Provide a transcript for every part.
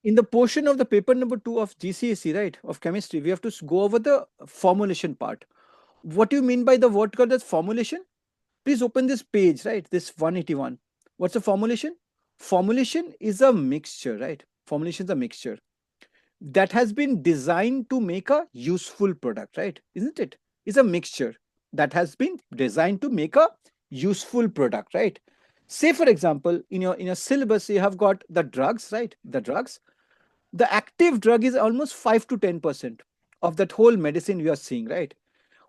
in the portion of the paper number 2 of GCSE, right, of chemistry, we have to go over the formulation part. What do you mean by the word called as formulation? Please open this page, right? This 181. What's a formulation? Formulation is a mixture, right? Formulation is a mixture that has been designed to make a useful product, right? Isn't it? It's a mixture that has been designed to make a useful product, right? Say, for example, in your syllabus, you have got the drugs, right? The drugs. The active drug is almost 5 to 10% of that whole medicine we are seeing, right?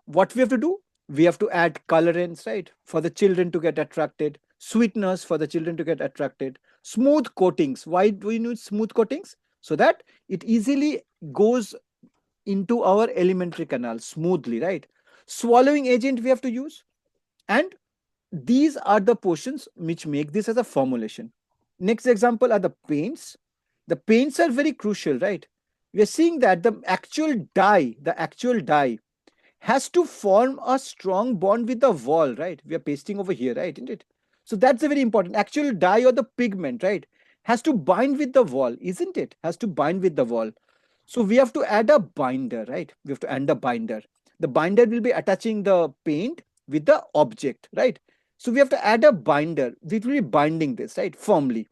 What we have to do? We have to add colorants, right, for the children to get attracted, sweeteners for the children to get attracted, smooth coatings. Why do we need smooth coatings? So that it easily goes into our alimentary canal smoothly, right? Swallowing agent we have to use, and these are the portions which make this as a formulation. Next example are the paints. The paints are very crucial, right? We are seeing that the actual dye has to form a strong bond with the wall, right? We are pasting over here, right? Isn't it? So that's a very important. Actual dye or the pigment, right? Has to bind with the wall, isn't it? Has to bind with the wall. So we have to add a binder, right? We have to add the binder. The binder will be attaching the paint with the object, right? So we have to add a binder. We will be binding this, right? Firmly.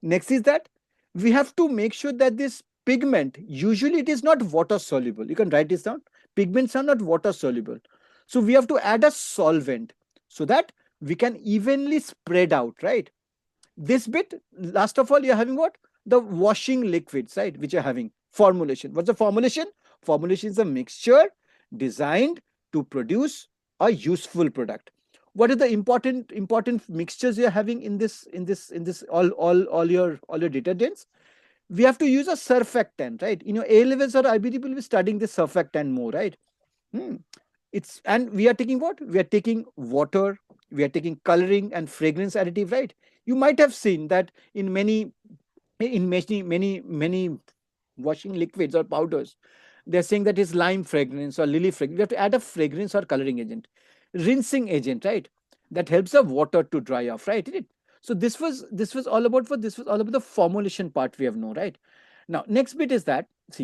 Next is that we have to make sure that this pigment, usually it is not water soluble. You can write this down. Pigments are not water soluble. So we have to add a solvent so that we can evenly spread out, right? This bit, last of all, you're having what? The washing liquids, right? Which you're having. Formulation. What's the formulation? Formulation is a mixture designed to produce a useful product. What are the important mixtures you're having in this all your detergents? We have to use a surfactant, right? A levels or IBD will be studying the surfactant more, right? Hmm. It's and we are taking what? We are taking water, we are taking coloring and fragrance additive, right? You might have seen that in many washing liquids or powders, they're saying that it's lime fragrance or lily fragrance. We have to add a fragrance or coloring agent, rinsing agent, right? That helps the water to dry off, right? Isn't it? So this was all about the formulation part we have known, right? Now next bit is that